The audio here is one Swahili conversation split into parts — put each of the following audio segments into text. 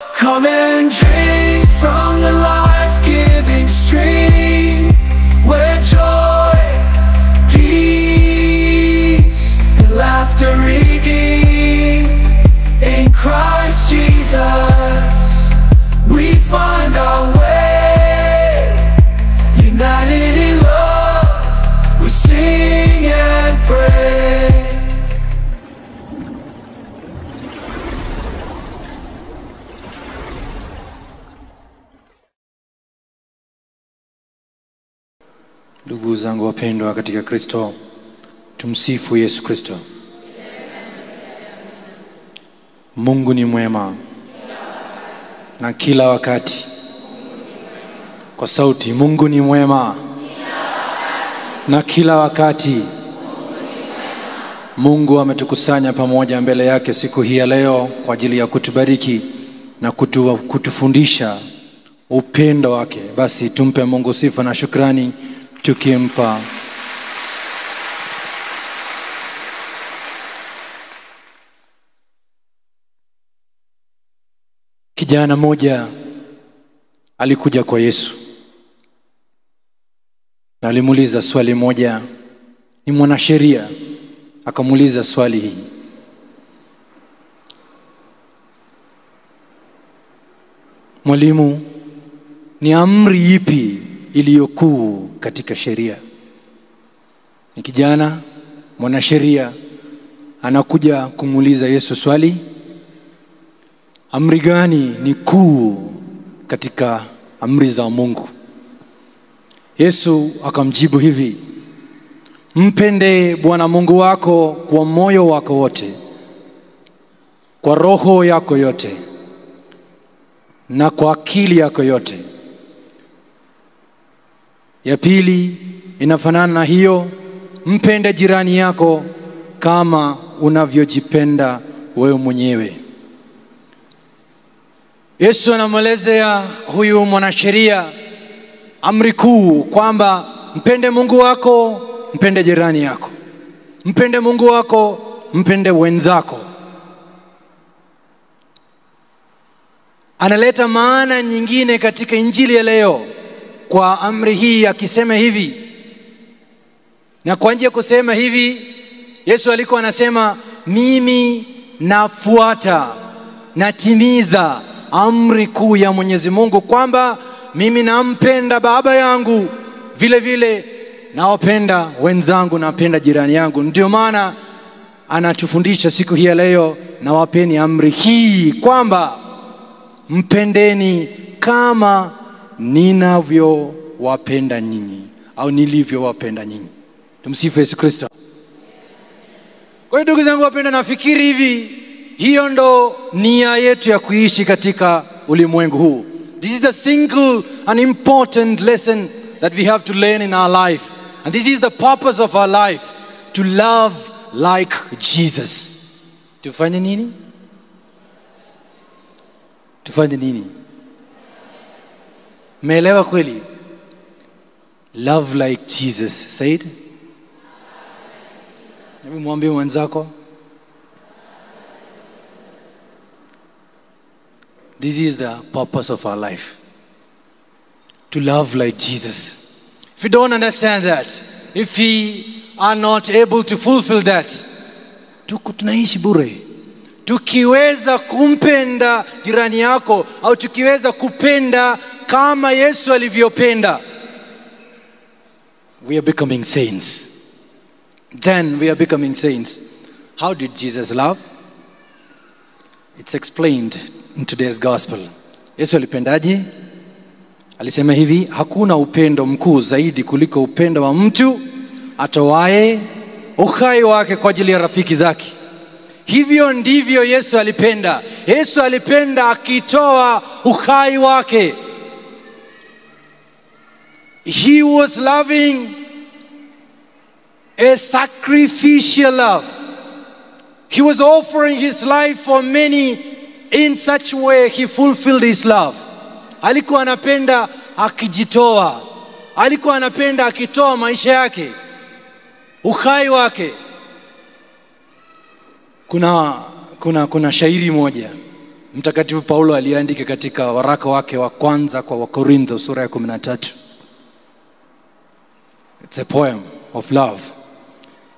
Come and drink from the life-giving stream, where joy, peace, and laughter redeem. In Christ Jesus, we find our way. United in love, we sing and pray. Ndugu zangu wapendwa katika Kristo, tumsifu Yesu Kristo. Mungu ni mwema na kila wakati. Kwa sauti, Mungu ni mwema na kila wakati. Mungu ametukusanya pamoja mbele yake siku hii ya leo kwa ajili ya kutubariki na kutufundisha upendo wake. Basi tumpe Mungu sifa na shukrani tukimpa. Kijana mmoja alikuja kwa Yesu na alimuuliza swali moja. Ni mwanasheria, akamuuliza swali hii: Mwalimu, ni amri ipi iliyokuu katika sheria? Ni kijana mwanasheria anakuja kumuuliza Yesu swali, amri gani ni kuu katika amri za Mungu? Yesu akamjibu hivi: mpende Bwana Mungu wako kwa moyo wako wote, kwa roho yako yote, na kwa akili yako yote. Ya pili inafanana na hiyo, mpende jirani yako kama unavyojipenda wewe mwenyewe. Yesu anamwelezea huyu mwanasheria amri kuu kwamba mpende Mungu wako, mpende jirani yako. Mpende Mungu wako, mpende wenzako. Analeta maana nyingine katika Injili ya leo kwa amri hii akisema hivi. Na kwa njia kusema hivi, Yesu alikuwa anasema, mimi nafuata, natimiza amri kuu ya Mwenyezi Mungu kwamba mimi nampenda Baba yangu, vile vile nawapenda wenzangu, napenda jirani yangu. Ndio maana anatufundisha siku hii ya leo, na wapeni amri hii kwamba mpendeni kama ninavyowapenda nyinyi, au nilivyowapenda nyinyi. Tumsifu Yesu Kristo. Kwa hiyo ndugu zangu wapenda, nafikiri hivi, hiyo ndo nia yetu ya kuishi katika ulimwengu huu. This is the single and important lesson that we have to learn in our life. And this is the purpose of our life, to love like Jesus. Tufanye nini? Tufanye nini? Meelewa kweli? Love like Jesus. Say it. Hebu mwambie mwenzako. This is the purpose of our life, to love like Jesus. If you don't understand that, if we are not able to fulfill that, tunaishi bure. Tukiweza kumpenda jirani yako, au tukiweza kupenda kama Yesu alivyopenda, we are becoming saints. Then we are becoming saints. How did Jesus love? It's explained in today's gospel. Yesu alipendaje? Alisema hivi: hakuna upendo mkuu zaidi kuliko upendo wa mtu atoaye uhai wake kwa ajili ya rafiki zake. Hivyo ndivyo Yesu alipenda. Yesu alipenda akitoa uhai wake. He was loving a sacrificial love. He was offering his life for many. In such way he fulfilled his love. Alikuwa anapenda akijitoa. Alikuwa anapenda akitoa maisha yake, uhai wake. Kuna shairi moja, Mtakatifu Paulo aliandika katika waraka wake wa kwanza kwa Wakorintho sura ya 13. It's a poem of love,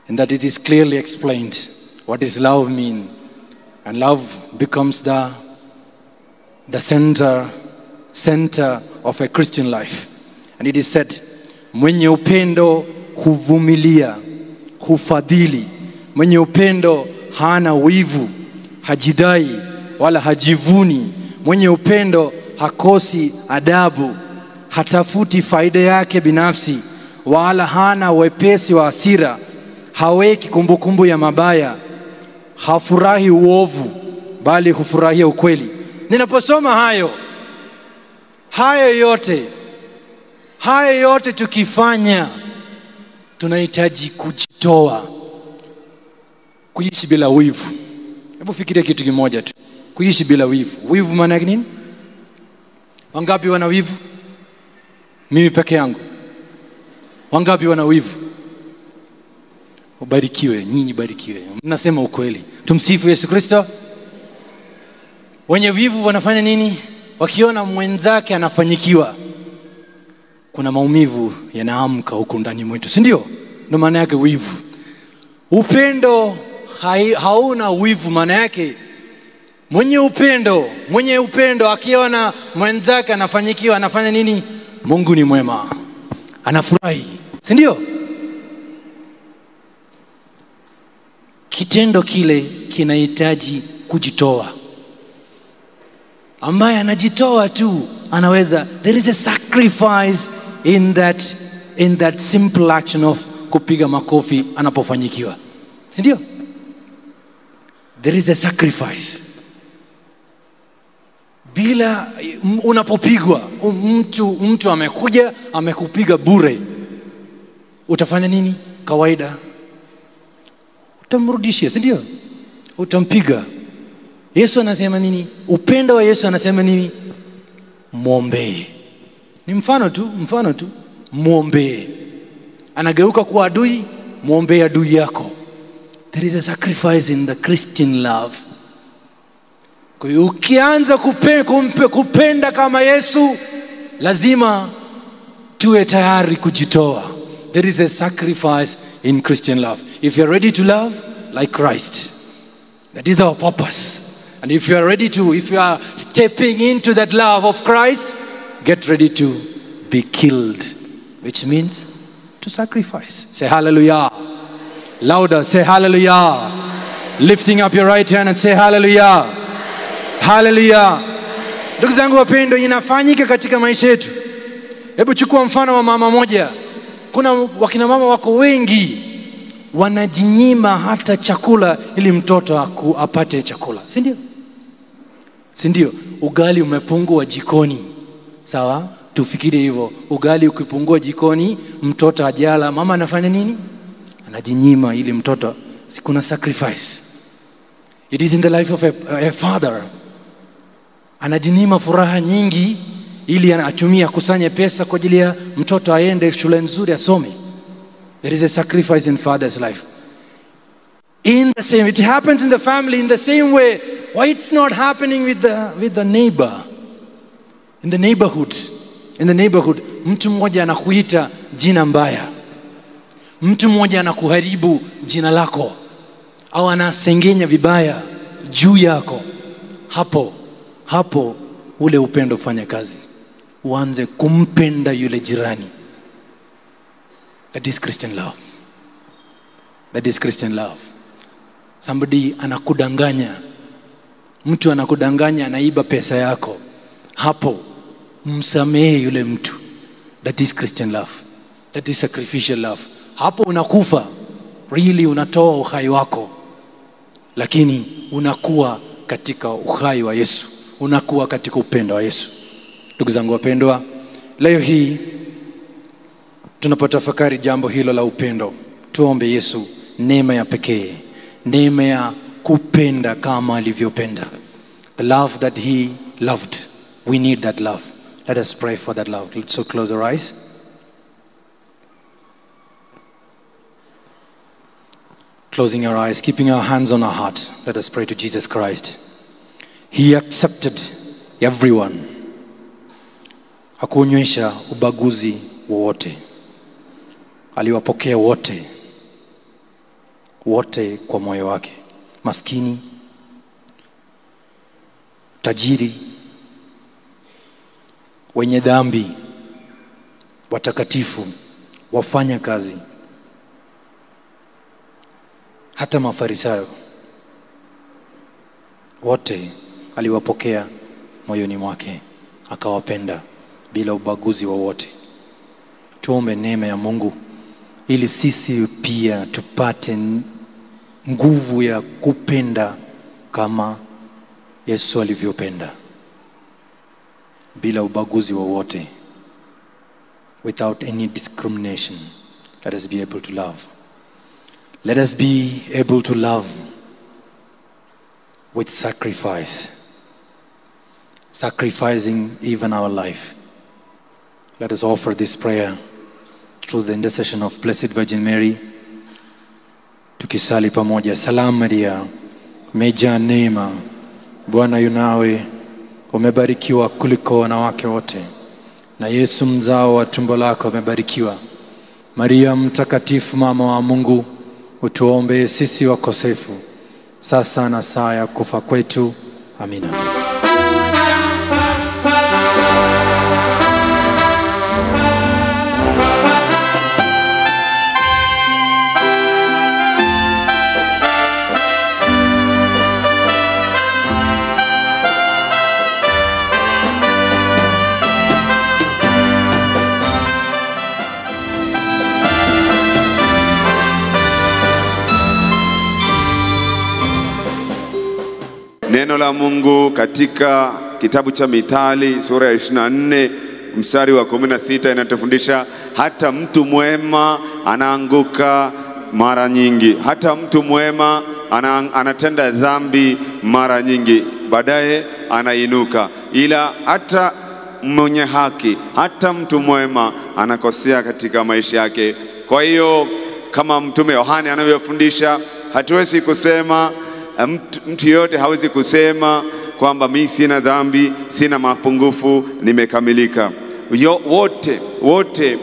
and that it is clearly explained what does love mean, and love becomes the center of a Christian life. And it is said, mwenye upendo huvumilia, hufadhili. Mwenye upendo hana wivu, hajidai wala hajivuni. Mwenye upendo hakosi adabu, hatafuti faida yake binafsi, wala hana wepesi wa hasira, haweki kumbukumbu ya mabaya, hafurahi uovu, bali hufurahia ukweli. Ninaposoma hayo yote tukifanya, tunahitaji kujitoa, kuishi bila wivu. Hebu fikiria kitu kimoja tu, kuishi bila wivu. Wivu maana yake nini? Wangapi wana wivu? Mimi peke yangu. Wangapi wana wivu? Ubarikiwe, nyinyi barikiwe. Mnasema ukweli. Tumsifu Yesu Kristo. Wenye wivu wanafanya nini? Wakiona mwenzake anafanyikiwa, kuna maumivu yanaamka huko ndani mwetu, si ndio? Ndio maana yake wivu. Upendo hauna wivu. Maana yake mwenye upendo akiona mwenzake anafanyikiwa, anafanya nini? Mungu ni mwema, anafurahi, si ndio? Kitendo kile kinahitaji kujitoa. Ambaye anajitoa tu anaweza, there is a sacrifice in that simple action of kupiga makofi anapofanyikiwa, si ndio? There is a sacrifice. Bila unapopigwa, mtu amekuja amekupiga bure, utafanya nini? Kawaida utamrudishia, si ndio? Utampiga. Yesu anasema nini? Upendo wa Yesu anasema nini? Muombe. Ni mfano tu. Muombe. Anageuka kuwa adui, muombe adui yako. There is a sacrifice in the Christian love. Kwa hiyo ukianza kupenda kama Yesu, lazima tuwe tayari kujitoa. There is a sacrifice in Christian love. If you are ready to love like Christ, that is our purpose. And if you are stepping into that love of Christ, get ready to be killed, which means to sacrifice. Say hallelujah. Louder, say hallelujah. Lifting up your right hand and say hallelujah. Hallelujah. Ndugu zangu wapendwa, inafanyika katika maisha yetu. Hebu chukua mfano wa mama moja. Kuna wakina mama wako wengi wanajinyima hata chakula ili mtoto apate chakula, si ndio? Si ndio? Ugali umepungua jikoni, sawa? Tufikirie hivyo. Ugali ukipungua jikoni, mtoto hajala, mama anafanya nini? Anajinyima ili mtoto. Kuna sacrifice. It is in the life of a father. Anajinyima furaha nyingi ili anatumia kusanya pesa kwa ajili ya mtoto aende shule nzuri asome. There is a sacrifice in father's life. It happens in the family in the same way. Why it's not happening with the neighbor? In the neighborhood, mtu mmoja anakuita jina mbaya. Mtu mmoja anakuharibu jina lako, au anasengenya vibaya juu yako. Hapo ule upendo fanya kazi. Uanze kumpenda yule jirani. That is Christian love. That is Christian love. Somebody anakudanganya. Mtu anakudanganya, anaiba pesa yako. Hapo msamehe yule mtu. That is Christian love. That is sacrificial love. Hapo unakufa. Really unatoa uhai wako. Lakini unakuwa katika uhai wa Yesu. Unakuwa katika upendo wa Yesu. Ndugu zangu wapendwa, leo hii tunapotafakari jambo hilo la upendo, tuombe Yesu neema ya pekee, neema ya kupenda kama alivyopenda. The love that he loved. We need that love. Let us pray for that love. Let's so close our eyes. Closing our eyes, keeping our hands on our heart. Let us pray to Jesus Christ. He accepted everyone. Hakuonyesha ubaguzi wowote. Aliwapokea wote. Wote kwa moyo wake. Maskini, tajiri, wenye dhambi, watakatifu, wafanya kazi, hata mafarisayo, wote aliwapokea moyoni mwake, akawapenda bila ubaguzi wowote. Tuombe neema ya Mungu ili sisi pia tupate nguvu ya kupenda kama Yesu alivyopenda, bila ubaguzi wowote, without any discrimination. Let us be able to love. Let us be able to love with sacrifice, sacrificing even our life. Let us offer this prayer through the intercession of Blessed Virgin Mary. Tukisali pamoja. Salamu Maria, umejaa neema, Bwana yu nawe, umebarikiwa kuliko wanawake wote, na Yesu mzao wa tumbo lako umebarikiwa. Maria mtakatifu, mama wa Mungu, utuombee sisi wakosefu, sasa na saa ya kufa kwetu. Amina. Neno la Mungu katika kitabu cha Mithali sura ya 24 mstari wa 16 inatufundisha hata mtu mwema anaanguka mara nyingi. Hata mtu mwema anatenda dhambi mara nyingi, baadaye anainuka. Ila hata mwenye haki, hata mtu mwema anakosea katika maisha yake. Kwa hiyo kama Mtume Yohane anavyofundisha, hatuwezi kusema mtu yote hawezi kusema kwamba mimi sina dhambi, sina mapungufu, nimekamilika. Wote,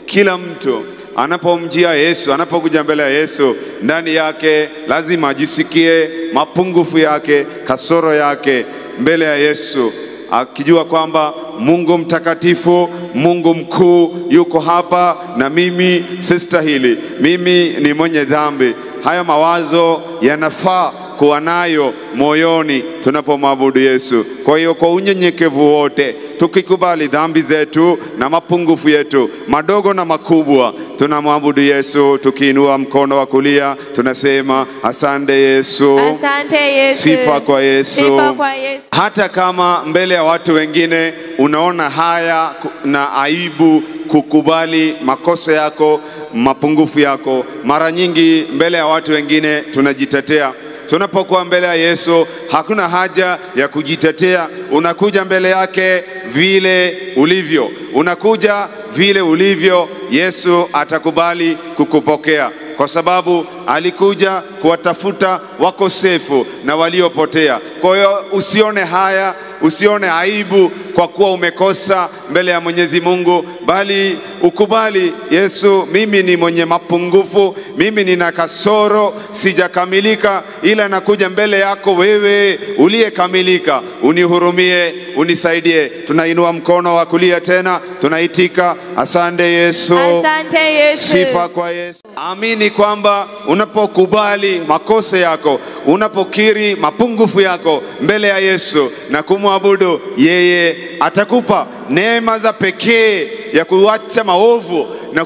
kila mtu anapomjia Yesu, anapokuja mbele ya Yesu, ndani yake lazima ajisikie mapungufu yake, kasoro yake mbele ya Yesu, akijua kwamba Mungu mtakatifu, Mungu mkuu yuko hapa na mimi sistahili, mimi ni mwenye dhambi. Haya mawazo yanafaa kuwa nayo moyoni tunapomwabudu Yesu. Kwa hiyo kwa unyenyekevu wote, tukikubali dhambi zetu na mapungufu yetu madogo na makubwa, tunamwabudu Yesu tukiinua mkono wa kulia, tunasema asante Yesu. Asante Yesu. Sifa kwa Yesu. Sifa kwa Yesu. Hata kama mbele ya watu wengine unaona haya na aibu kukubali makosa yako, mapungufu yako, mara nyingi mbele ya watu wengine tunajitetea. Tunapokuwa mbele ya Yesu hakuna haja ya kujitetea. Unakuja mbele yake vile ulivyo. Unakuja vile ulivyo, Yesu atakubali kukupokea, kwa sababu alikuja kuwatafuta wakosefu na waliopotea. Kwa hiyo usione haya, usione aibu kwa kuwa umekosa mbele ya Mwenyezi Mungu, bali ukubali Yesu, mimi ni mwenye mapungufu, mimi nina kasoro, sijakamilika, ila nakuja mbele yako wewe uliyekamilika, unihurumie, unisaidie. Tunainua mkono wa kulia tena, tunaitika asante Yesu. Asante Yesu. Sifa kwa Yesu. Amini kwamba unapokubali makosa yako, unapokiri mapungufu yako mbele ya Yesu na kumwabudu yeye, atakupa neema za pekee ya kuacha maovu na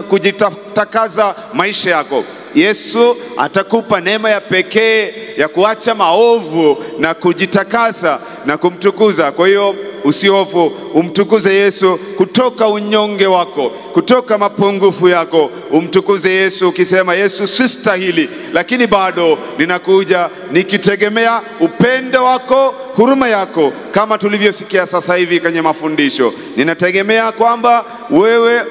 kujitakaza maisha yako. Yesu atakupa neema ya pekee ya kuacha maovu na kujitakasa na kumtukuza. Kwa hiyo usihofu, umtukuze Yesu kutoka unyonge wako, kutoka mapungufu yako. Umtukuze Yesu ukisema, Yesu sistahili, lakini bado ninakuja nikitegemea upendo wako, huruma yako, kama tulivyosikia sasa hivi kwenye mafundisho. Ninategemea kwamba wewe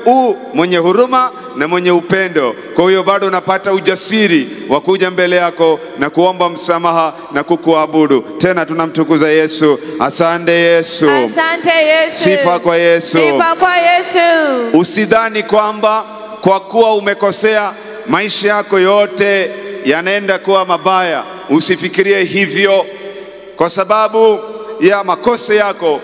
mwenye huruma na mwenye upendo. Kwa hiyo bado unapata ujasiri wa kuja mbele yako na kuomba msamaha na kukuabudu. Tena tunamtukuza Yesu. Asante Yesu. Asante Yesu. Sifa kwa Yesu. Sifa kwa Yesu. Usidhani kwamba kwa kuwa umekosea maisha yako yote yanaenda kuwa mabaya. Usifikirie hivyo. Kwa sababu ya makosa yako,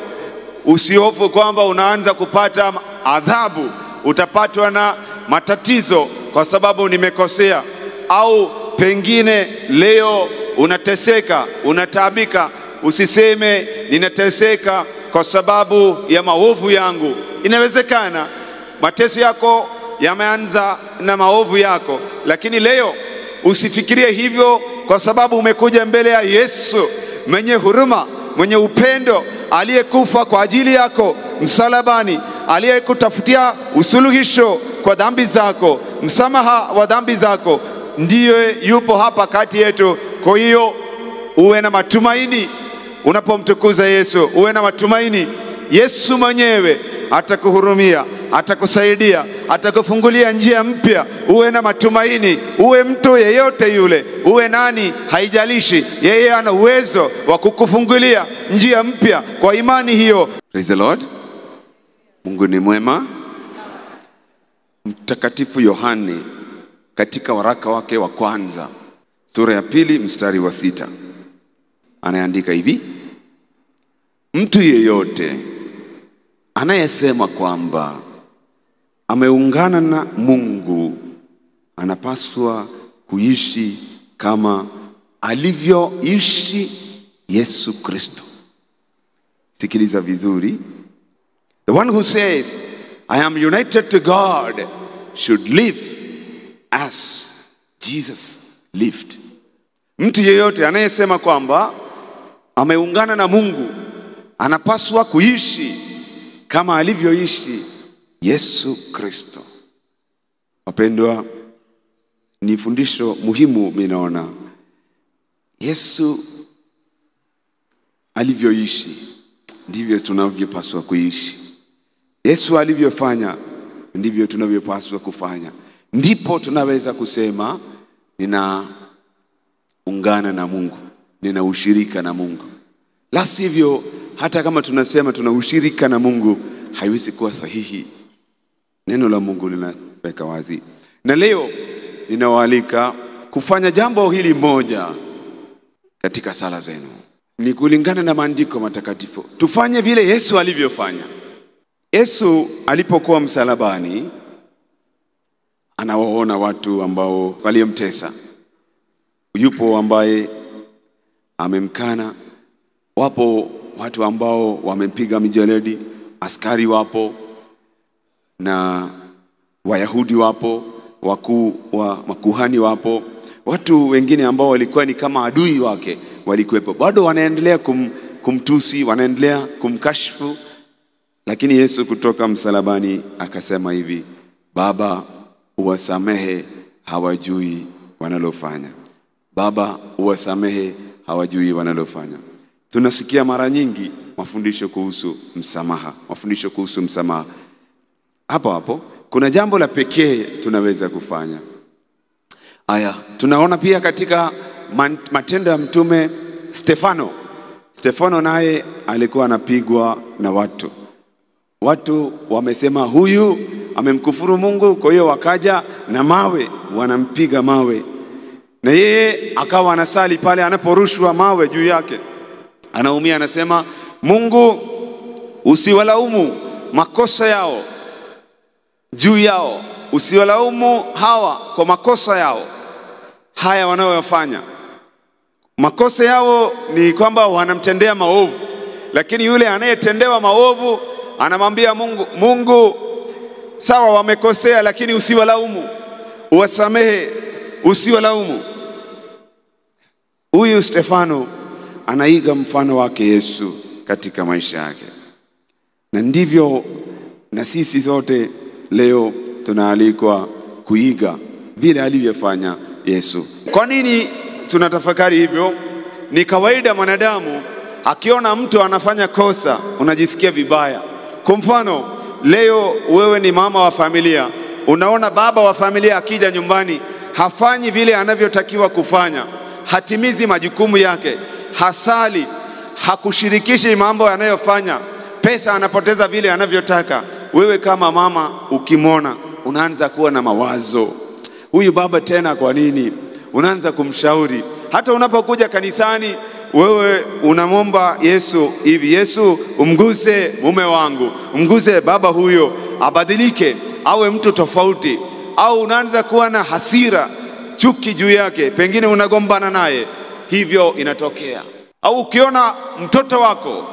usihofu kwamba unaanza kupata adhabu, utapatwa na matatizo kwa sababu nimekosea. Au pengine leo unateseka, unataabika, usiseme ninateseka kwa sababu ya maovu yangu. Inawezekana mateso yako yameanza na maovu yako, lakini leo usifikirie hivyo, kwa sababu umekuja mbele ya Yesu mwenye huruma, mwenye upendo, aliyekufa kwa ajili yako msalabani, aliyekutafutia usuluhisho kwa dhambi zako, msamaha wa dhambi zako. Ndiye yupo hapa kati yetu. Kwa hiyo uwe na matumaini unapomtukuza Yesu, uwe na matumaini. Yesu mwenyewe atakuhurumia, atakusaidia, atakufungulia njia mpya. Uwe na matumaini. Uwe mtu yeyote yule, uwe nani, haijalishi, yeye ana uwezo wa kukufungulia njia mpya kwa imani hiyo. Praise the Lord. Mungu ni mwema. Mtakatifu Yohane katika waraka wake wa kwanza sura ya 2 mstari wa 6 anaandika hivi: mtu yeyote anayesema kwamba ameungana na Mungu anapaswa kuishi kama alivyoishi Yesu Kristo. Sikiliza vizuri. The one who says I am united to God should live as Jesus lived. Mtu yeyote anayesema kwamba ameungana na Mungu anapaswa kuishi kama alivyoishi Yesu Kristo. Wapendwa, ni fundisho muhimu. Minaona Yesu alivyoishi ndivyo tunavyopaswa kuishi. Yesu alivyofanya ndivyo tunavyopaswa kufanya. Ndipo tunaweza kusema ninaungana na Mungu, nina ushirika na Mungu. La sivyo, hata kama tunasema tuna ushirika na Mungu, haiwezi kuwa sahihi. Neno la Mungu linaweka wazi. Na leo ninawaalika kufanya jambo hili moja katika sala zenu. Ni kulingana na maandiko matakatifu. Tufanye vile Yesu alivyofanya. Yesu alipokuwa msalabani, anawaona watu ambao waliomtesa. Yupo ambaye amemkana, wapo watu ambao wamempiga mijeledi, askari wapo na Wayahudi wapo, wakuu wa makuhani wapo, watu wengine ambao walikuwa ni kama adui wake walikuwepo. Bado wanaendelea kumtusi, wanaendelea kumkashifu. Lakini Yesu kutoka msalabani akasema hivi: Baba, uwasamehe, hawajui wanalofanya. Baba, uwasamehe, hawajui wanalofanya. Tunasikia mara nyingi mafundisho kuhusu msamaha, mafundisho kuhusu msamaha. Hapo kuna jambo la pekee tunaweza kufanya. Aya, tunaona pia katika Matendo ya Mtume Stefano naye alikuwa anapigwa na watu. Watu wamesema huyu amemkufuru Mungu, kwa hiyo wakaja na mawe, wanampiga mawe. Na yeye akawa anasali pale, anaporushwa mawe juu yake anaumia, anasema, Mungu usiwalaumu makosa yao juu yao, usiwalaumu hawa kwa makosa yao haya wanayofanya. Makosa yao ni kwamba wanamtendea maovu, lakini yule anayetendewa maovu anamwambia Mungu, sawa wamekosea, lakini usiwalaumu, uwasamehe, usiwalaumu. Huyu Stefano anaiga mfano wake Yesu katika maisha yake. Na ndivyo na sisi zote leo tunaalikwa kuiga vile alivyofanya Yesu. Kwa nini tunatafakari hivyo? Ni kawaida mwanadamu akiona mtu anafanya kosa unajisikia vibaya. Kwa mfano, leo wewe ni mama wa familia, unaona baba wa familia akija nyumbani hafanyi vile anavyotakiwa kufanya, hatimizi majukumu yake, hasali, hakushirikishi mambo yanayofanya, pesa anapoteza vile anavyotaka. Wewe kama mama ukimwona unaanza kuwa na mawazo, huyu baba tena kwa nini? Unaanza kumshauri. Hata unapokuja kanisani wewe unamwomba Yesu hivi, Yesu umguse mume wangu, umguse baba huyo abadilike, awe mtu tofauti. Au unaanza kuwa na hasira, chuki juu yake, pengine unagombana naye, hivyo inatokea. Au ukiona mtoto wako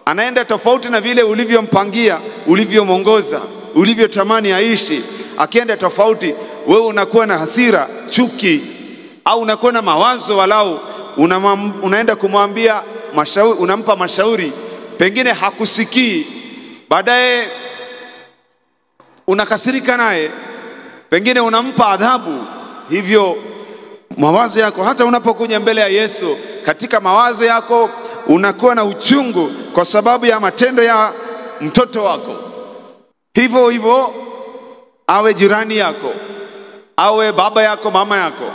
anaenda tofauti na vile ulivyompangia, ulivyomwongoza, ulivyotamani aishi, akienda tofauti, wewe unakuwa na hasira, chuki, au unakuwa na mawazo, walau unaenda kumwambia mashauri, unampa mashauri, pengine hakusikii, baadaye unakasirika naye, pengine unampa adhabu. Hivyo mawazo yako, hata unapokuja mbele ya Yesu, katika mawazo yako unakuwa na uchungu kwa sababu ya matendo ya mtoto wako. Hivyo hivyo awe jirani yako, awe baba yako, mama yako,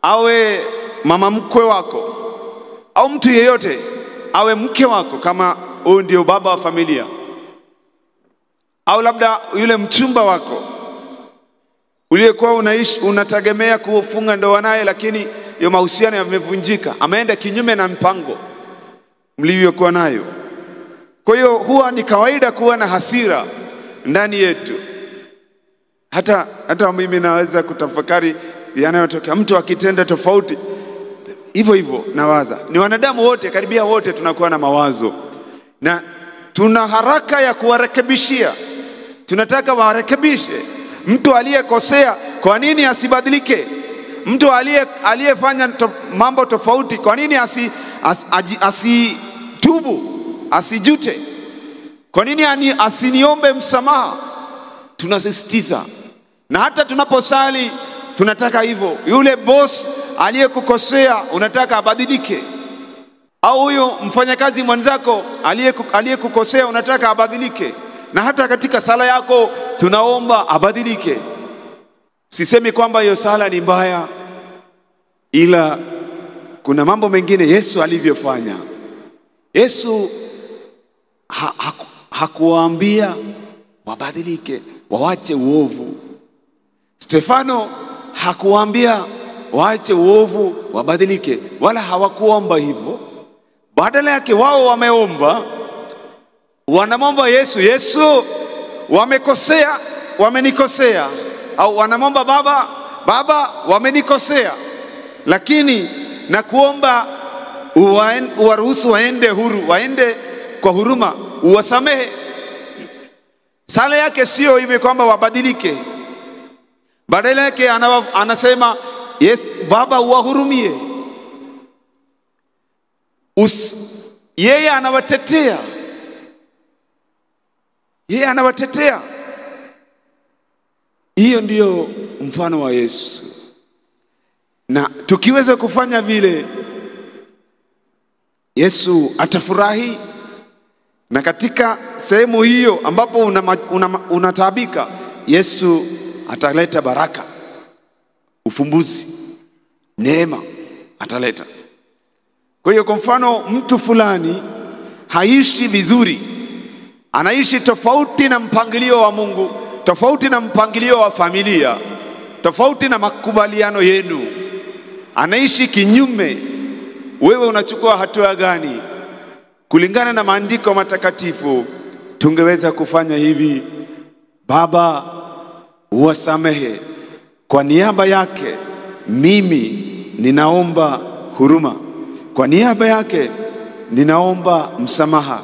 awe mama mkwe wako, au mtu yeyote, awe mke wako kama huyu ndio baba wa familia, au labda yule mchumba wako uliyekuwa unategemea kufunga ndoa naye, lakini hiyo mahusiano yamevunjika, ameenda kinyume na mpango mlivyokuwa nayo. Kwa hiyo huwa ni kawaida kuwa na hasira ndani yetu. Hata mimi naweza kutafakari yanayotokea, mtu akitenda tofauti hivyo hivyo nawaza. Ni wanadamu wote, karibia wote tunakuwa na mawazo, na tuna haraka ya kuwarekebishia. Tunataka warekebishe. Mtu aliyekosea, kwa nini asibadilike? Mtu aliyefanya mambo tofauti, kwa nini asitubu, asijute? Kwa nini asiniombe msamaha? Tunasisitiza. Na hata tunaposali tunataka hivyo. Yule boss aliyekukosea unataka abadilike, au huyo mfanyakazi mwenzako aliyekukosea unataka abadilike. Na hata katika sala yako tunaomba abadilike. Sisemi kwamba hiyo sala ni mbaya, ila kuna mambo mengine Yesu alivyofanya. Yesu hakuwaambia wabadilike, wawache uovu. Stefano hakuwaambia waache uovu, wabadilike, wala hawakuomba hivyo. Badala yake wao wameomba, wanamwomba Yesu, Yesu wamekosea, wamenikosea. Au wanamwomba Baba, Baba wamenikosea, lakini na kuomba uwaruhusu waende huru, waende kwa huruma, uwasamehe. Sala yake sio hivi kwamba wabadilike. Badala yake anasema yes, Baba uwahurumie. Yeye anawatetea. Yeye anawatetea. Hiyo ndiyo mfano wa Yesu. Na tukiweza kufanya vile, Yesu atafurahi. Na katika sehemu hiyo ambapo unataabika, Yesu ataleta baraka, ufumbuzi, neema ataleta. Kwa hiyo kwa mfano, mtu fulani haishi vizuri, anaishi tofauti na mpangilio wa Mungu, tofauti na mpangilio wa familia, tofauti na makubaliano yenu, anaishi kinyume. Wewe unachukua hatua gani? Kulingana na maandiko matakatifu tungeweza kufanya hivi: Baba uwasamehe, kwa niaba yake mimi ninaomba huruma, kwa niaba yake ninaomba msamaha.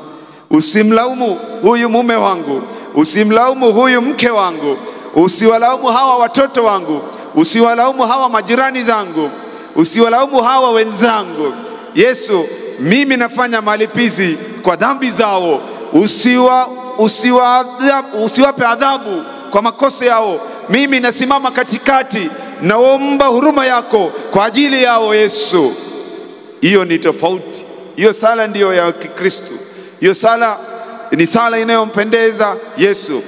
Usimlaumu huyu mume wangu, usimlaumu huyu mke wangu, usiwalaumu hawa watoto wangu, usiwalaumu hawa majirani zangu, usiwalaumu hawa wenzangu. Yesu, mimi nafanya malipizi kwa dhambi zao, usiwape adhabu kwa makosa yao. Mimi nasimama katikati, naomba huruma yako kwa ajili yao Yesu. Hiyo ni tofauti. Hiyo sala ndiyo ya Kikristo. Hiyo sala ni sala inayompendeza Yesu,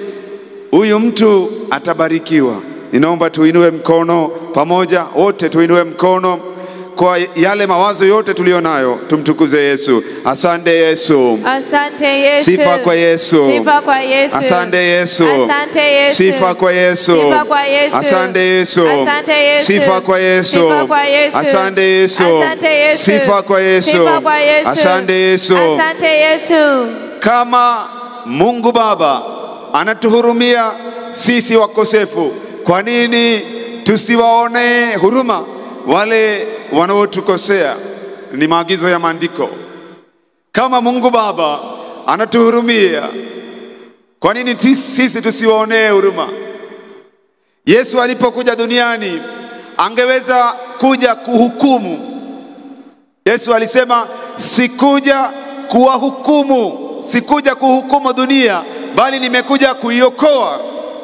huyu mtu atabarikiwa. Ninaomba tuinue mkono pamoja, wote tuinue mkono kwa yale mawazo yote tulionayo, tumtukuze Yesu. Asante Yesu. Asante Yesu. Sifa kwa Yesu. Sifa kwa Yesu. Asante Yesu. Asante Yesu. Sifa kwa Yesu. Sifa kwa Yesu. Asante Yesu. Asante Yesu. Sifa kwa Yesu. Sifa kwa Yesu. Asante Yesu. Asante Yesu. Sifa kwa Yesu. Sifa kwa Yesu. Asante Yesu. Asante Yesu. Kama Mungu Baba anatuhurumia sisi wakosefu, kwa nini tusiwaone huruma wale wanaotukosea? Ni maagizo ya maandiko. Kama Mungu Baba anatuhurumia, kwa nini sisi tusiwaonee huruma? Yesu alipokuja duniani angeweza kuja kuhukumu. Yesu alisema, sikuja kuwahukumu, sikuja kuhukumu dunia, bali nimekuja kuiokoa.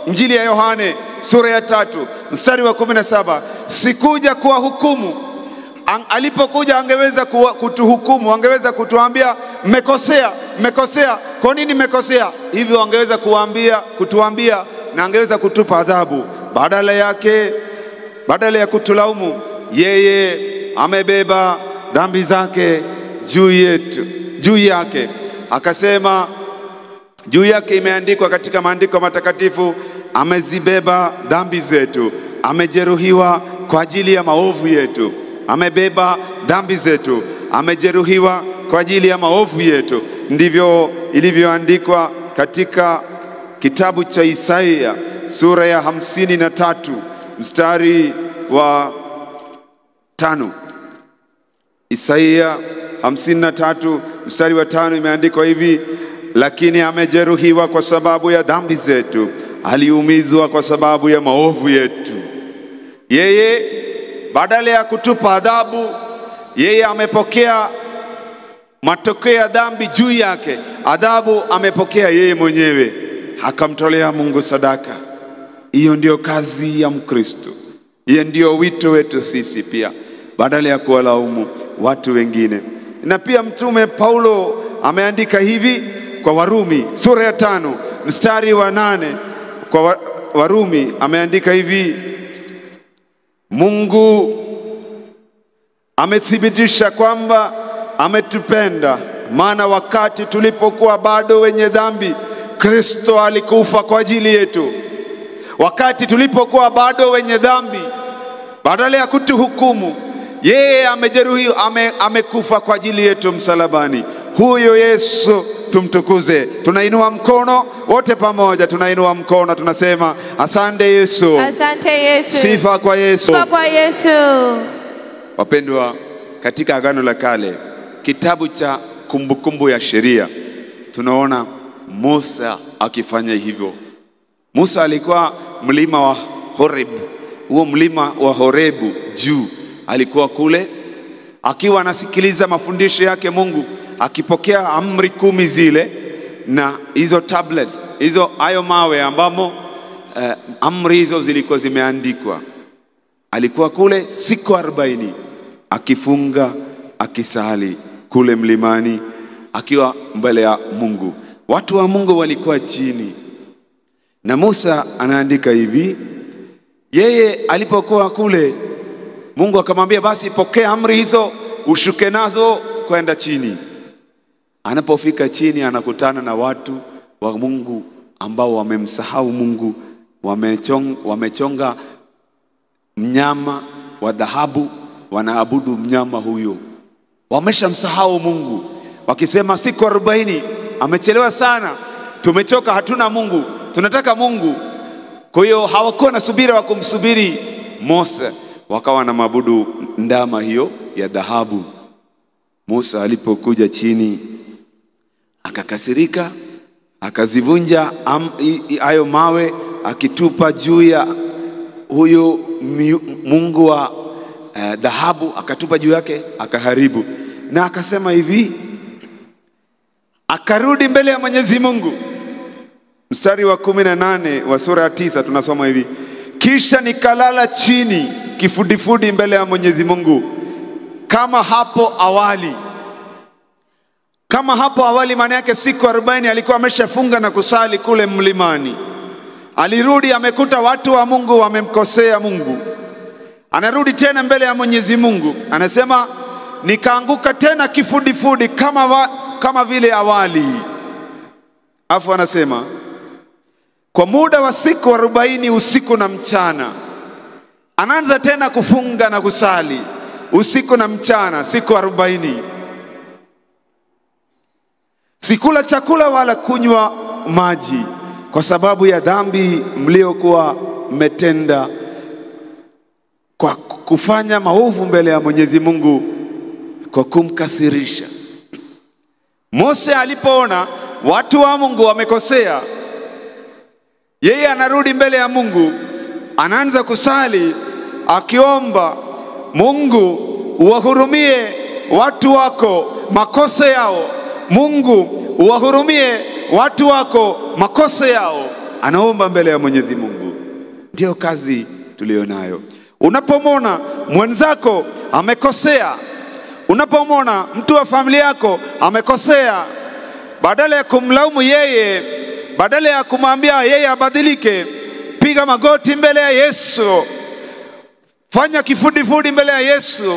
Injili ya Yohane sura ya 3 mstari wa 17. Sikuja kuwahukumu. Alipokuja angeweza kutuhukumu, angeweza kutuambia mmekosea, mmekosea. Kwa nini mmekosea? Hivyo angeweza kutuambia na angeweza kutupa adhabu. Badala ya kutulaumu, yeye amebeba dhambi zake juu yake. Akasema juu yake imeandikwa katika maandiko matakatifu, amezibeba dhambi zetu, amejeruhiwa kwa ajili ya maovu yetu. Amebeba dhambi zetu, amejeruhiwa kwa ajili ya maovu yetu. Ndivyo ilivyoandikwa katika kitabu cha Isaia sura ya 53 mstari wa 5. Isaia 53 mstari wa 5 imeandikwa hivi, lakini amejeruhiwa kwa sababu ya dhambi zetu, aliumizwa kwa sababu ya maovu yetu. Yeye badala ya kutupa adhabu, yeye amepokea matokeo ya dhambi juu yake. Adhabu amepokea yeye mwenyewe, akamtolea Mungu sadaka. Hiyo ndio kazi ya Mkristo. Hiyo ndio wito wetu sisi pia, badala ya kuwalaumu watu wengine. Na pia Mtume Paulo ameandika hivi kwa Warumi sura ya 5 mstari wa 8. Kwa Warumi ameandika hivi, Mungu amethibitisha kwamba ametupenda, maana wakati tulipokuwa bado wenye dhambi, Kristo alikufa kwa ajili yetu. Wakati tulipokuwa bado wenye dhambi, badala ya kutuhukumu, yeye amejeruhiwa, amekufa kwa ajili yetu msalabani. Huyo Yesu tumtukuze. Tunainua mkono wote pamoja, tunainua mkono, tunasema asante Yesu. Asante Yesu. Sifa kwa Yesu. Sifa kwa Yesu. Wapendwa, katika Agano la Kale, kitabu cha Kumbukumbu ya Sheria, tunaona Musa akifanya hivyo. Musa alikuwa mlima wa Horeb. Huo mlima wa Horebu juu, alikuwa kule akiwa anasikiliza mafundisho yake Mungu, akipokea amri 10 zile na hizo tablets, hayo mawe ambamo amri hizo zilikuwa zimeandikwa. Alikuwa kule siku 40 akifunga, akisali kule mlimani, akiwa mbele ya Mungu. Watu wa Mungu walikuwa chini, na Musa anaandika hivi, yeye alipokuwa kule, Mungu akamwambia, basi pokea amri hizo, ushuke nazo kwenda chini. Anapofika chini, anakutana na watu wa Mungu ambao wamemsahau Mungu, wamechonga mnyama wa dhahabu, wanaabudu mnyama huyo. Wameshamsahau Mungu, wakisema siku 40 amechelewa sana, tumechoka, hatuna Mungu, tunataka Mungu. Kwa hiyo hawakuwa na subira wa kumsubiri Musa, wakawa na maabudu ndama hiyo ya dhahabu. Musa alipokuja chini, akakasirika, akazivunja hayo mawe, akitupa juu ya huyo Mungu wa dhahabu, akatupa juu yake, akaharibu. Na akasema hivi, akarudi mbele ya Mwenyezi Mungu. Mstari wa 18 wa sura ya 9 tunasoma hivi, kisha nikalala chini kifudifudi mbele ya Mwenyezi Mungu kama hapo awali. Kama hapo awali, maana yake siku 40 alikuwa ameshafunga na kusali kule mlimani. Alirudi amekuta watu wa Mungu wamemkosea Mungu. Anarudi tena mbele ya Mwenyezi Mungu. Anasema nikaanguka tena kifudifudi kama vile awali. Afu anasema kwa muda wa siku 40 usiku na mchana. Anaanza tena kufunga na kusali usiku na mchana siku 40. Sikula chakula wala kunywa maji kwa sababu ya dhambi mliokuwa mmetenda kwa kufanya maovu mbele ya Mwenyezi Mungu kwa kumkasirisha. Mose alipoona watu wa Mungu wamekosea, yeye anarudi mbele ya Mungu, anaanza kusali akiomba, Mungu uwahurumie watu wako makosa yao. Mungu uwahurumie watu wako makosa yao. Anaomba mbele ya Mwenyezi Mungu. Ndio kazi tulionayo. Unapomwona mwenzako amekosea, unapomwona mtu wa familia yako amekosea, badala ya kumlaumu yeye, badala ya kumwambia yeye abadilike, piga magoti mbele ya Yesu. Fanya kifudifudi mbele ya Yesu,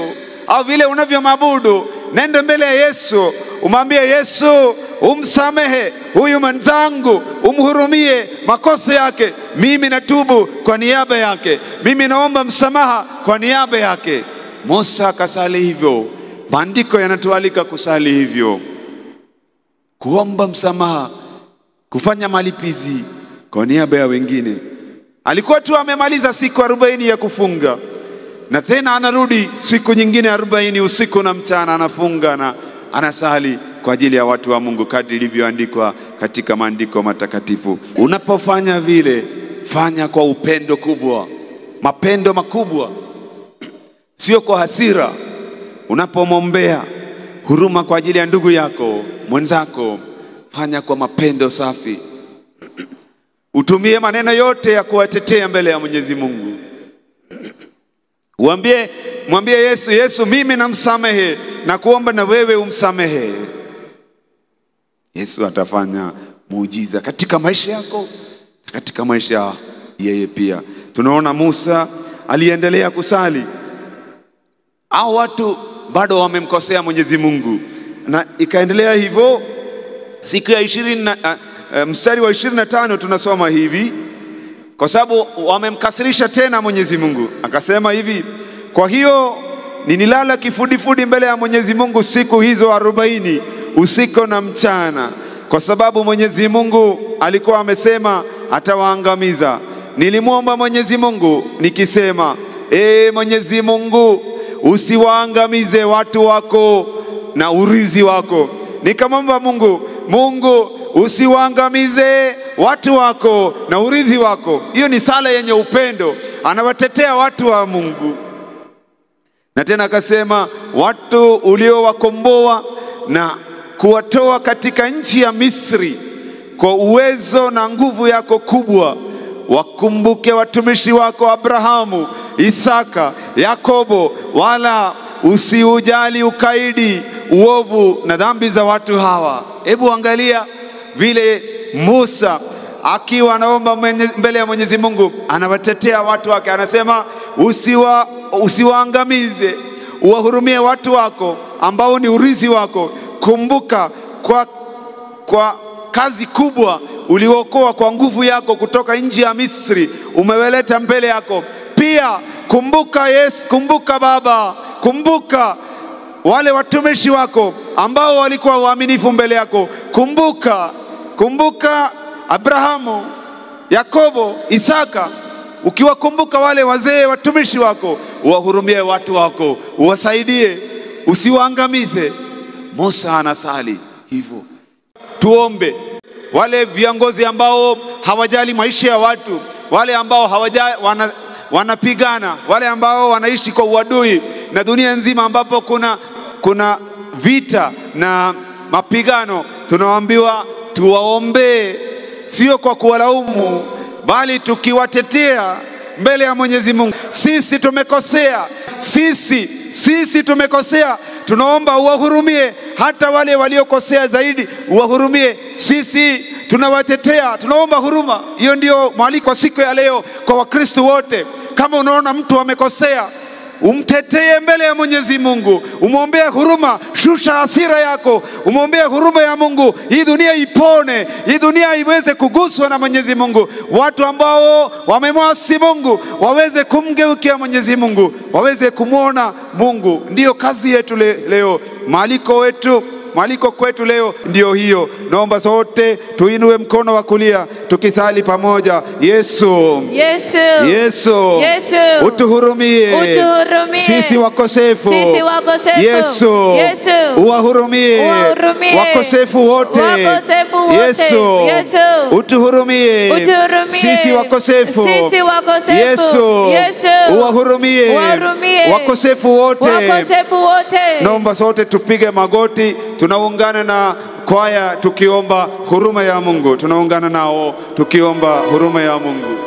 au vile unavyomwabudu, nenda mbele ya Yesu, umwambie Yesu, umsamehe huyu mwenzangu, umhurumie makosa yake. Mimi natubu kwa niaba yake, mimi naomba msamaha kwa niaba yake. Musa akasali hivyo. Maandiko yanatualika kusali hivyo, kuomba msamaha, kufanya malipizi kwa niaba ya wengine. Alikuwa tu amemaliza siku 40 ya kufunga, na tena anarudi siku nyingine 40 usiku na mchana, anafunga na anasali kwa ajili ya watu wa Mungu kadri ilivyoandikwa katika maandiko matakatifu. Unapofanya vile, fanya kwa upendo kubwa, mapendo makubwa, sio kwa hasira. Unapomwombea huruma kwa ajili ya ndugu yako mwenzako, fanya kwa mapendo safi. Utumie maneno yote ya kuwatetea mbele ya Mwenyezi Mungu. Mwambie Yesu, Yesu mimi namsamehe na kuomba na wewe umsamehe. Yesu atafanya muujiza katika maisha yako, katika maisha yeye pia. Tunaona Musa aliendelea kusali. Hao watu bado wamemkosea Mwenyezi Mungu, na ikaendelea hivyo. Siku ya 20 mstari wa 25 tunasoma hivi, kwa sababu wamemkasirisha tena Mwenyezi Mungu. Akasema hivi, kwa hiyo nililala kifudifudi mbele ya Mwenyezi Mungu siku hizo 40 usiku na mchana, kwa sababu Mwenyezi Mungu alikuwa amesema atawaangamiza. Nilimwomba Mwenyezi Mungu nikisema, Mwenyezi Mungu, usiwaangamize watu wako na urithi wako. Nikamwomba Mungu, usiwaangamize watu wako na urithi wako. Hiyo ni sala yenye upendo, anawatetea watu wa Mungu. Na tena akasema, watu uliowakomboa na kuwatoa katika nchi ya Misri kwa uwezo na nguvu yako kubwa, wakumbuke watumishi wako Abrahamu, Isaka, Yakobo, wala usiujali ukaidi, uovu na dhambi za watu hawa. Hebu angalia vile Musa akiwa anaomba mbele ya Mwenyezi Mungu, anawatetea watu wake. Anasema usiwaangamize, uwahurumie watu wako ambao ni urithi wako. Kumbuka kwa kazi kubwa uliokoa kwa nguvu yako kutoka nchi ya Misri, umeweleta mbele yako. Pia kumbuka Yesu, kumbuka Baba, kumbuka wale watumishi wako ambao walikuwa waaminifu mbele yako. Kumbuka Abrahamu, Yakobo, Isaka. Ukiwakumbuka wale wazee watumishi wako, uwahurumie watu wako, uwasaidie, usiwaangamize. Musa anasali hivyo. Tuombe wale viongozi ambao hawajali maisha ya watu, wale ambao wanapigana, wale ambao wanaishi kwa uadui na dunia nzima, ambapo kuna vita na mapigano. Tunawaambiwa tuwaombee, sio kwa kuwalaumu, bali tukiwatetea mbele ya Mwenyezi Mungu. Sisi tumekosea, sisi tumekosea. Tunaomba uwahurumie hata wale waliokosea zaidi uwahurumie. Sisi tunawatetea, tunaomba huruma. Hiyo ndio mwaliko siku ya leo kwa Wakristo wote. Kama unaona mtu amekosea, umtetee mbele ya Mwenyezi Mungu, umwombee huruma, shusha hasira yako, umwombee huruma ya Mungu. Hii dunia ipone, hii dunia iweze kuguswa na Mwenyezi Mungu. Watu ambao wamemwasi Mungu waweze kumgeukia Mwenyezi Mungu, waweze kumwona Mungu. Ndiyo kazi yetu leo, mwaliko kwetu leo ndio hiyo. Naomba sote tuinue mkono wa kulia tukisali pamoja. Yesu, Yesu, Yesu, Yesu, utuhurumie utuhurumie sisi wakosefu. sisi wakosefu. Yesu, Yesu, uwahurumie uwahurumie wakosefu wote. wakosefu wote. Yesu, Yesu, utuhurumie utuhurumie sisi wakosefu. sisi wakosefu. Yesu, Yesu, uwahurumie uwahurumie wakosefu wote. wakosefu wote. Naomba sote tupige magoti, tunaungana na kwaya tukiomba huruma ya Mungu. Tunaungana nao tukiomba huruma ya Mungu.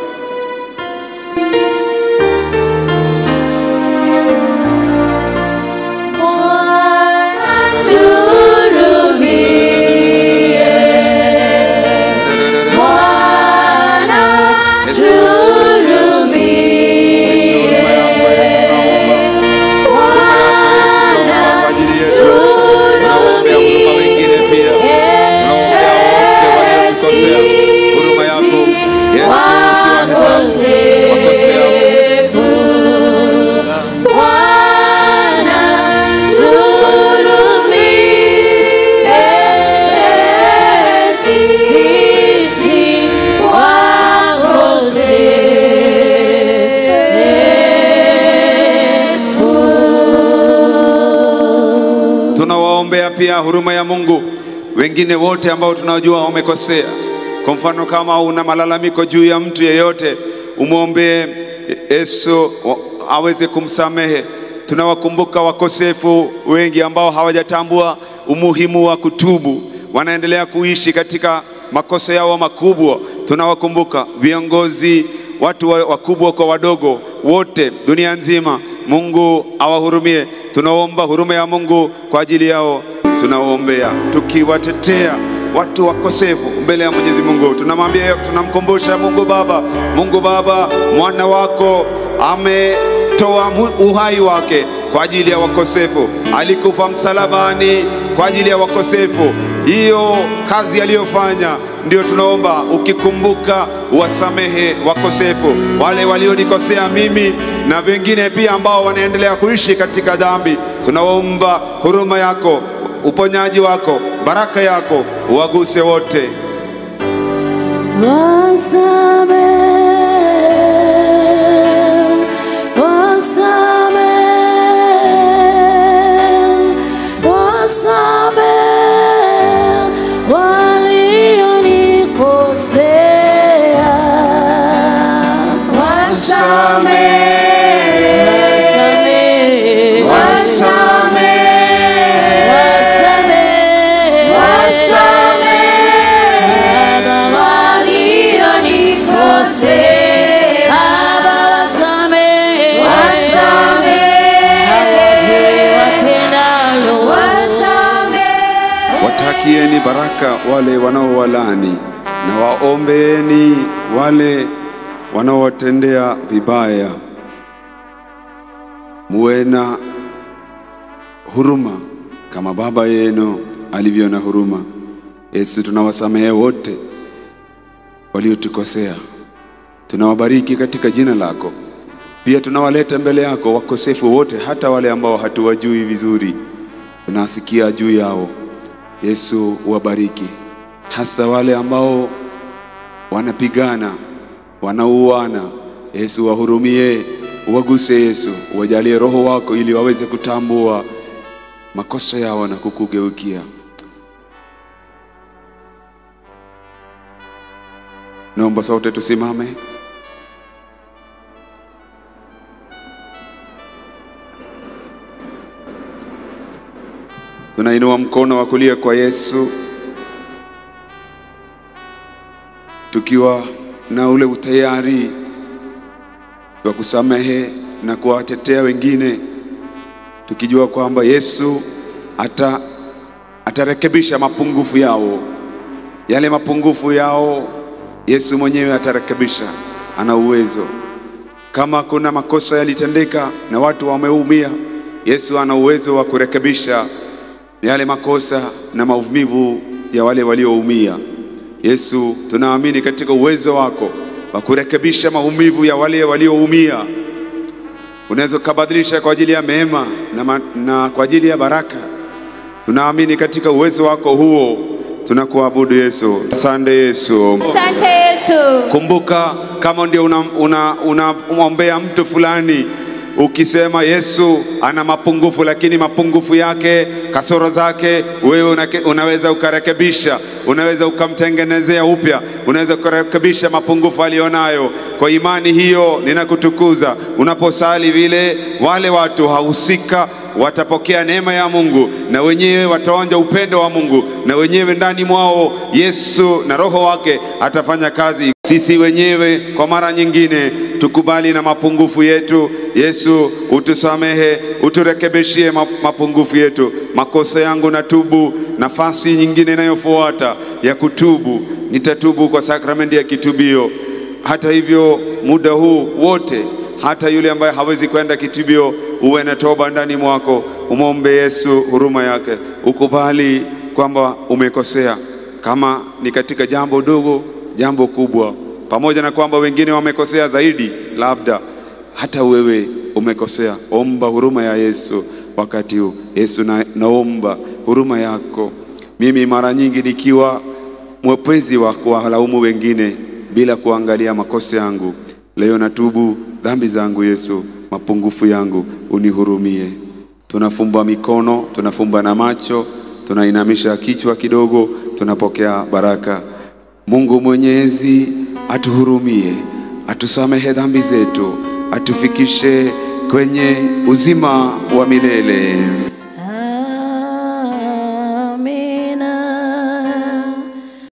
Tunawaombea pia huruma ya Mungu wengine wote ambao tunajua wamekosea. Kwa mfano, kama una malalamiko juu ya mtu yeyote, umwombee Yesu aweze kumsamehe. Tunawakumbuka wakosefu wengi ambao hawajatambua umuhimu wa kutubu, wanaendelea kuishi katika makosa yao makubwa. Tunawakumbuka viongozi, watu wakubwa kwa wadogo, wote dunia nzima. Mungu awahurumie. Tunaomba huruma ya Mungu kwa ajili yao. Tunaombea tukiwatetea watu wakosefu mbele ya Mwenyezi Mungu. Tunamwambia, tunamkumbusha Mungu Baba, mwana wako ametoa uhai wake kwa ajili ya wakosefu, alikufa msalabani kwa ajili ya wakosefu. Hiyo kazi aliyofanya ndio tunaomba, ukikumbuka wasamehe wakosefu, wale walionikosea mimi na wengine pia ambao wanaendelea kuishi katika dhambi. Tunaomba huruma yako, uponyaji wako, baraka yako uwaguse wote. Watakieni baraka wale wanaowalani na waombeeni wale wanaowatendea vibaya. Muwe na huruma kama Baba yenu alivyo na huruma. Yesu, tunawasamehe wote waliotukosea. Tunawabariki katika jina lako. Pia tunawaleta mbele yako wakosefu wote, hata wale ambao hatuwajui vizuri. Tunasikia juu yao. Yesu, uwabariki, hasa wale ambao wanapigana, wanauana. Yesu, wahurumie, uwaguse. Yesu, uwajalie roho wako ili waweze kutambua makosa yao na kukugeukia. Naomba sote tusimame. Tunainua mkono wa kulia kwa Yesu, tukiwa na ule utayari wa kusamehe na kuwatetea wengine, tukijua kwamba Yesu atarekebisha mapungufu yao. Yale mapungufu yao Yesu mwenyewe atarekebisha, ana uwezo. Kama kuna makosa yalitendeka na watu wameumia, Yesu ana uwezo wa kurekebisha yale makosa na maumivu ya wale walioumia. Yesu, tunaamini katika uwezo wako wa kurekebisha maumivu ya wale walioumia. Unaweza kubadilisha kwa ajili ya mema na kwa ajili ya baraka. Tunaamini katika uwezo wako huo. Tunakuabudu Yesu. Asante Yesu. Asante Yesu. Kumbuka kama ndio unamwombea mtu fulani, ukisema Yesu ana mapungufu, lakini mapungufu yake, kasoro zake, wewe unaweza ukarekebisha, unaweza ukamtengenezea upya, unaweza kurekebisha mapungufu alionayo. Kwa imani hiyo ninakutukuza. Unaposali vile, wale watu hahusika watapokea neema ya Mungu, na wenyewe wataonja upendo wa Mungu, na wenyewe ndani mwao Yesu na Roho wake atafanya kazi. Sisi wenyewe kwa mara nyingine tukubali na mapungufu yetu. Yesu, utusamehe, uturekebishie mapungufu yetu. Makosa yangu natubu. Nafasi nyingine inayofuata ya kutubu, nitatubu kwa sakramenti ya kitubio. Hata hivyo, muda huu wote, hata yule ambaye hawezi kwenda kitubio, uwe na toba ndani mwako, umombe Yesu huruma yake, ukubali kwamba umekosea, kama ni katika jambo dogo, jambo kubwa. Pamoja na kwamba wengine wamekosea zaidi, labda hata wewe umekosea, omba huruma ya Yesu wakati huu. Yesu, naomba huruma yako. Mimi mara nyingi nikiwa mwepesi wa kuwalaumu wengine bila kuangalia makosa yangu. Leo natubu dhambi zangu Yesu, mapungufu yangu, unihurumie. Tunafumba mikono, tunafumba na macho, tunainamisha kichwa kidogo, tunapokea baraka. Mungu Mwenyezi atuhurumie, atusamehe dhambi zetu, atufikishe kwenye uzima wa milele.